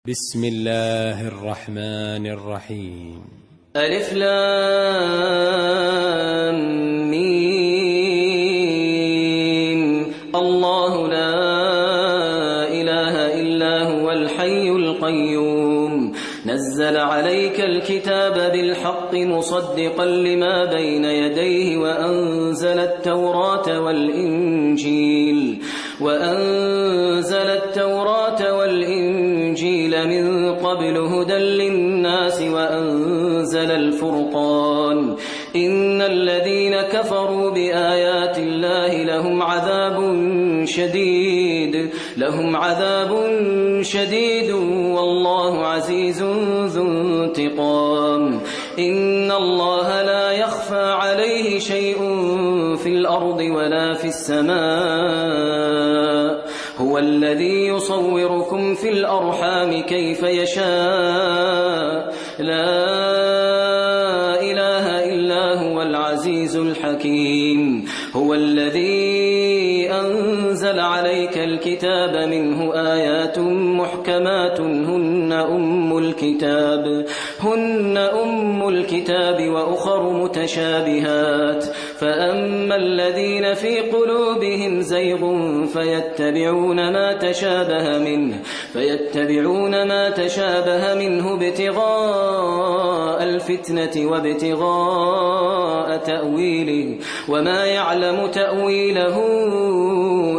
بسم الله الرحمن الرحيم. ألف لام ميم. الله لا إله إلا هو الحي القيوم نزل عليك الكتاب بالحق مصدقا لما بين يديه وأنزل التوراة والإنجيل من قبل هدى للناس وأنزل الفرقان إن الذين كفروا بآيات الله لهم عذاب شديد والله عزيز ذو انتقام. إن الله لا يخفى عليه شيء في الأرض ولا في السماء هو الذي يصوركم في الأرحام كيف يشاء لا إله إلا هو العزيز الحكيم. هو الذي أنزل عليك الكتاب منه آيات محكمات هن أم الكتاب وأخر متشابهات فأما الذين في قلوبهم زيغ فيتبعون ما تشابه منه ابتغاء الفتنة وابتغاء تأويله وما يعلم تأويله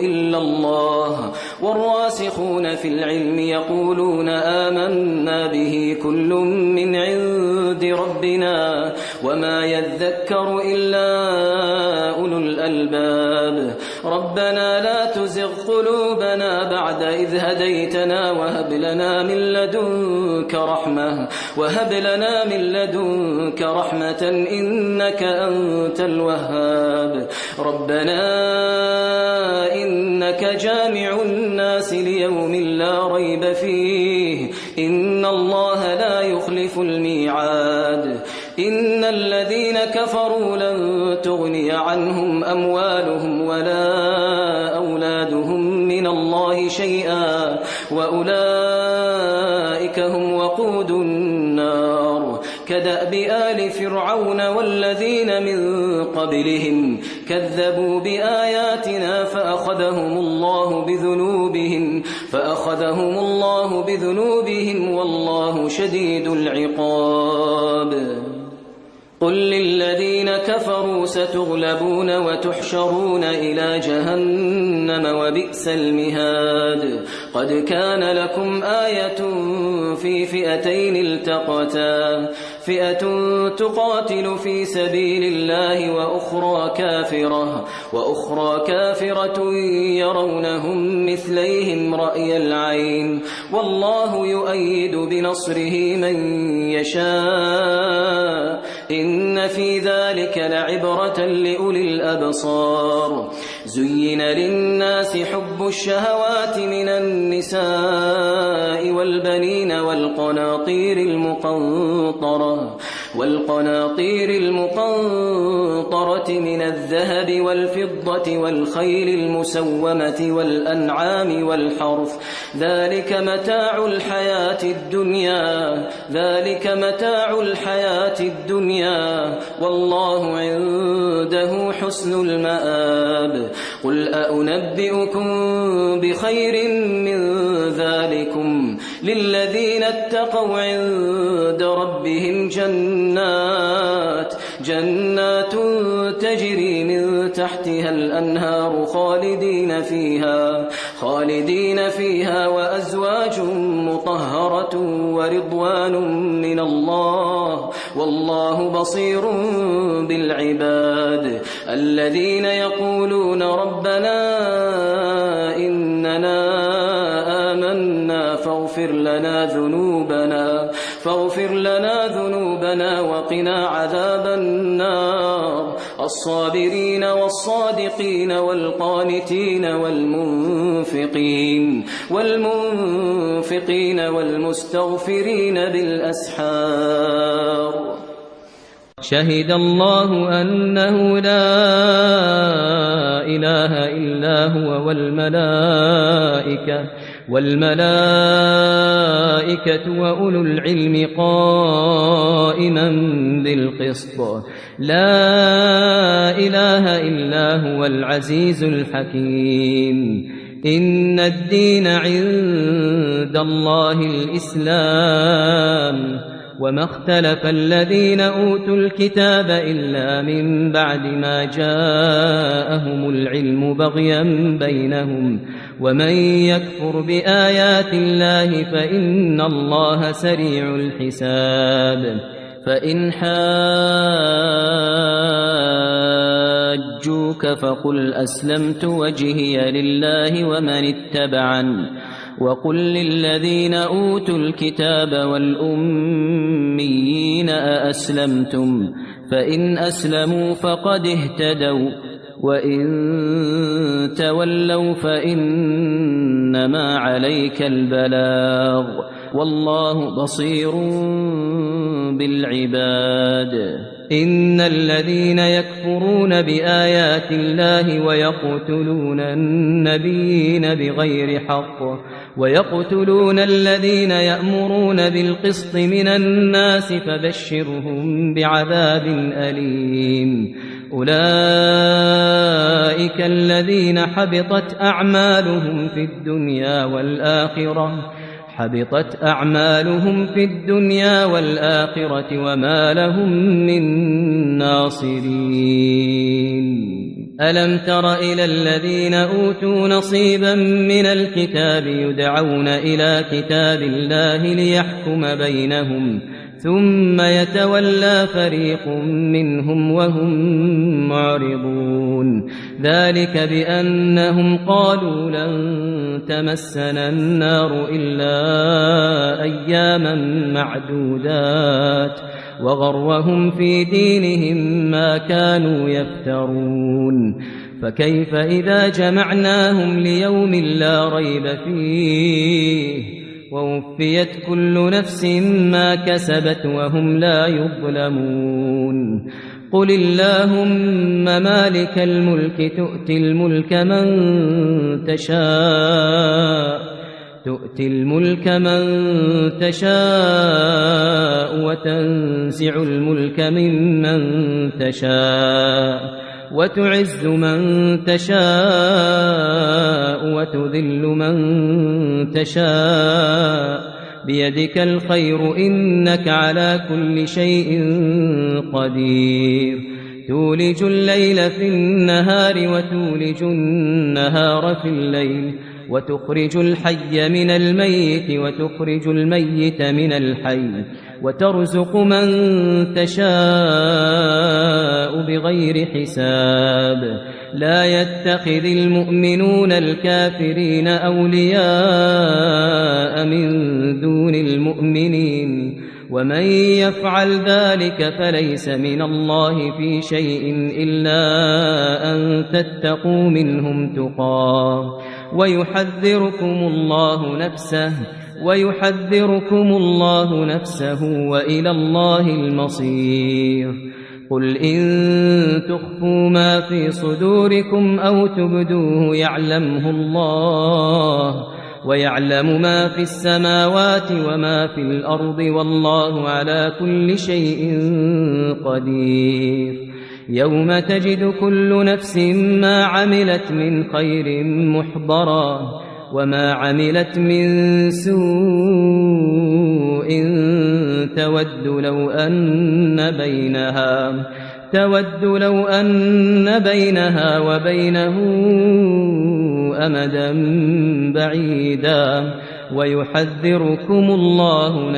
إلا الله والراسخون في العلم يقولون آمنا به كل من عند ربنا وما يذكر إلا أولو الألباب. ربنا لا تزغ قلوبنا بعد إذ هديتنا وهب لنا من لدنك رحمة إنك أنت الوهاب. ربنا إنك جامع الناس ليوم لا ريب فيه إن الله لا يخلف الميعاد. إن الذين كفروا لن تغني عنهم أموالهم ولا أولادهم من الله شيئا وأولئك هم وقود النار. كدأب آل فرعون والذين من قبلهم كذبوا بآياتنا فأخذهم الله بذنوبهم والله شديد العقاب. قل للذين كفروا ستغلبون وتحشرون إلى جهنم وبئس المهاد. قد كان لكم آية في فئتين التقتا فئة تقاتل في سبيل الله وأخرى كافرة يرونهم مثليهم رأي العين والله يؤيد بنصره من يشاء إن في ذلك لعبرة لأولي الأبصار. زين للناس حب الشهوات من النساء والبنين والقناطير المقنطرة من الذهب والفضة والخيل المسومة والأنعام والحرث ذلك متاع الحياة الدنيا والله عنده حسن المآب. قل أنبئكم بخير من ذلكم للذين اتقوا عند ربهم جنات تجري من تحتها الأنهار خالدين فيها وأزواج مطهرة ورضوان من الله والله بصير بالعباد. الذين يقولون ربنا إننا آمنا فاغفر لنا ذنوبنا وقنا عذاب النار. الصابرين والصادقين والقانتين والمنفقين والمستغفرين بالأسحار. شهد الله أنه لا إله إلا هو والملائكة والملائكة وأولو العلم قائما بالقسط لا إله إلا هو العزيز الحكيم إن الدين عند الله الإسلام وما اختلف الذين أوتوا الكتاب إلا من بعد ما جاءهم العلم بغيا بينهم ومن يكفر بآيات الله فإن الله سريع الحساب فإن حاجوك فقل أسلمت وجهي لله ومن اتبعني وقل للذين أوتوا الكتاب والأميين أأسلمتم فإن أسلموا فقد اهتدوا وإن تولوا فإنما عليك البلاغ والله بصير بالعباد إن الذين يكفرون بآيات الله ويقتلون النبيين بغير حق ويقتلون الذين يأمرون بالقسط من الناس فبشرهم بعذاب أليم أولئك الذين حبطت أعمالهم في الدنيا والآخرة وما لهم من ناصرين ألم تر إلى الذين أوتوا نصيبا من الكتاب يدعون إلى كتاب الله ليحكم بينهم ثم يتولى فريق منهم وهم معرضون ذلك بأنهم قالوا لن تمسنا النار إلا أياما معدودات وغرهم في دينهم ما كانوا يفترون فكيف إذا جمعناهم ليوم لا ريب فيه ووفيت كل نفس ما كسبت وهم لا يظلمون قل اللهم مالك الملك تؤتي الملك من تشاء وتنزع الملك ممن تشاء وتعز من تشاء وتذل من تشاء بيدك الخير إنك على كل شيء قدير تولج الليل في النهار وتولج النهار في الليل وتخرج الحي من الميت وتخرج الميت من الحي وترزق من تشاء بغير حساب لا يتخذ المؤمنون الكافرين أولياء من دون المؤمنين ومن يفعل ذلك فليس من الله في شيء إلا أن تتقوا منهم تقاه ويحذركم الله نفسه وإلى الله المصير قل إن تخفوا ما في صدوركم أو تبدوه يعلمه الله ويعلم ما في السماوات وما في الأرض والله على كل شيء قدير يوم تجد كل نفس ما عملت من خير محضرا وما عملت من سوء تود لو أن بينها وبينه أمدا بعيدا ويحذركم الله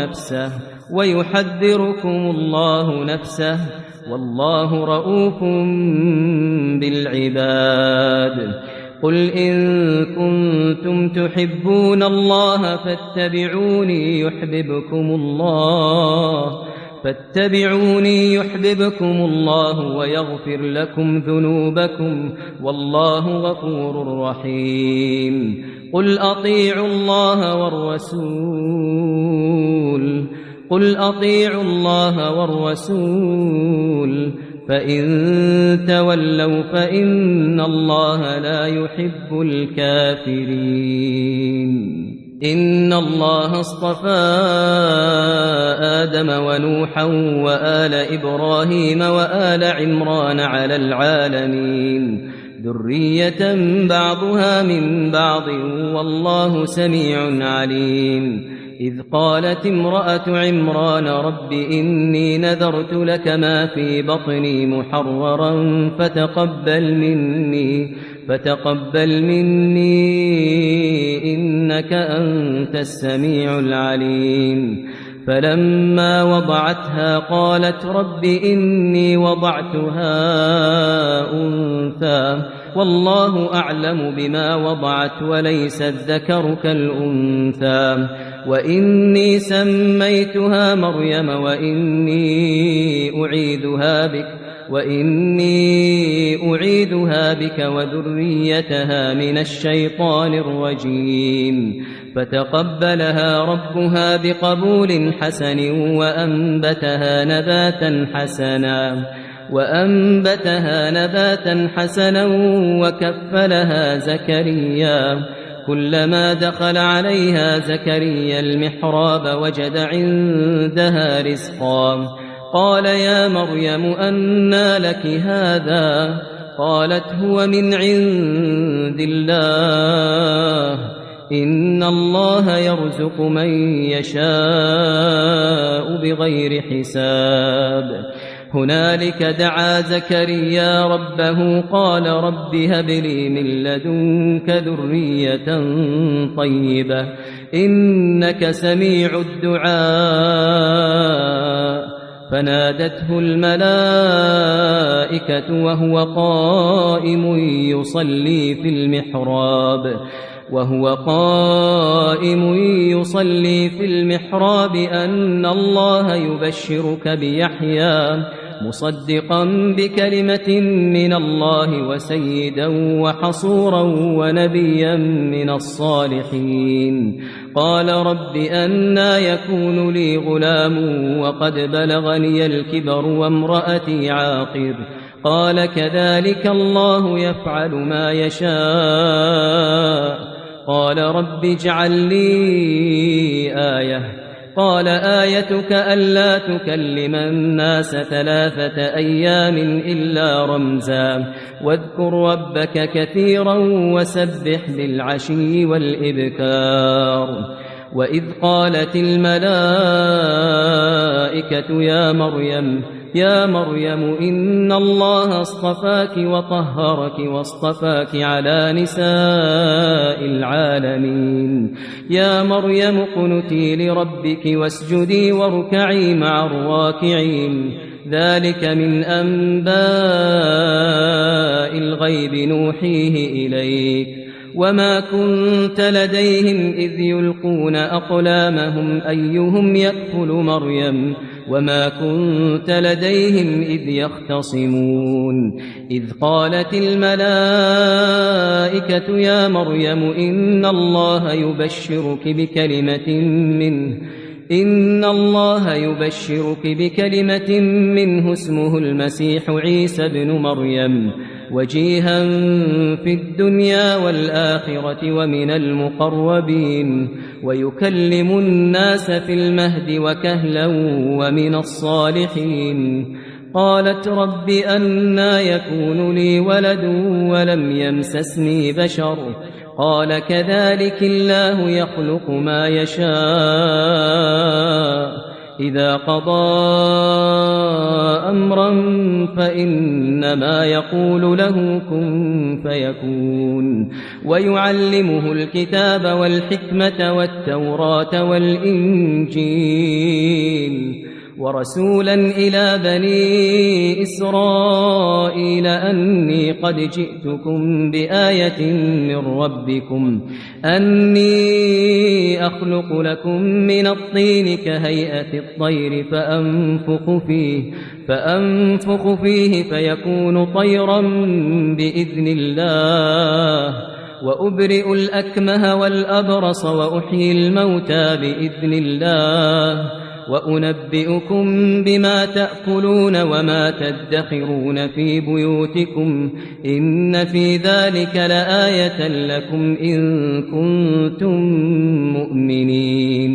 نفسه والله رؤوف بالعباد قل إن كنتم تحبون الله فاتبعوني يحببكم الله ويغفر لكم ذنوبكم والله غفور رحيم قل أطيعوا الله والرسول فإن تولوا فإن الله لا يحب الكافرين إن الله اصطفى آدم ونوحا وآل إبراهيم وآل عمران على العالمين ذرية بعضها من بعض والله سميع عليم إذ قالت امرأة عمران رب إني نذرت لك ما في بطني محررا فتقبل مني إنك أنت السميع العليم فلما وضعتها قالت رب إني وضعتها أنثى والله أعلم بما وضعت وليس الذكر كالأنثى وإني سميتها مريم وإني أعيذها بك وذريتها من الشيطان الرجيم فتقبلها ربها بقبول حسن وأنبتها نباتا حسنا وكفلها زكريا كلما دخل عليها زكريا المحراب وجد عندها رزقا قال يا مريم أنى لك هذا قالت هو من عند الله إن الله يرزق من يشاء بغير حساب هنالك دعا زكريا ربه قال رب هب لي من لدنك ذرية طيبة إنك سميع الدعاء فنادته الملائكة وهو قائم يصلي في المحراب أن الله يبشرك بيحيى مصدقا بكلمة من الله وسيدا وحصورا ونبيا من الصالحين قال رب أنى يكون لي غلام وقد بلغني الكبر وامرأتي عاقر قال كذلك الله يفعل ما يشاء قال رب اجعل لي آية قال آيتك ألا تكلم الناس 3 أيام إلا رمزا واذكر ربك كثيرا وسبح بالعشي والإبكار وإذ قالت الملائكة يا مريم إن الله اصطفاك وطهرك واصطفاك على نساء العالمين يا مريم اقنتي لربك واسجدي واركعي مع الراكعين ذلك من أنباء الغيب نوحيه إليك وما كنت لديهم إذ يلقون أقلامهم أيهم يكفل مريم وما كنت لديهم إذ يختصمون إذ قالت الملائكة يا مريم إن الله يبشرك بكلمة منه اسمه المسيح عيسى بن مريم وجيها في الدنيا والآخرة ومن المقربين ويكلم الناس في المهد وكهلا ومن الصالحين قالت رب أنى يكون لي ولد ولم يمسسني بشر قال كذلك الله يخلق ما يشاء إذا قضى أمرا فإنما يقول له كن فيكون ويعلمه الكتاب والحكمة والتوراة والإنجيل ورسولا إلى بني إسرائيل أني قد جئتكم بآية من ربكم أني أخلق لكم من الطين كهيئة الطير فأنفخ فيه فيكون طيرا بإذن الله وأبرئ الأكمه والأبرص وأحيي الموتى بإذن الله وأنبئكم بما تأكلون وما تدخرون في بيوتكم إن في ذلك لآية لكم إن كنتم مؤمنين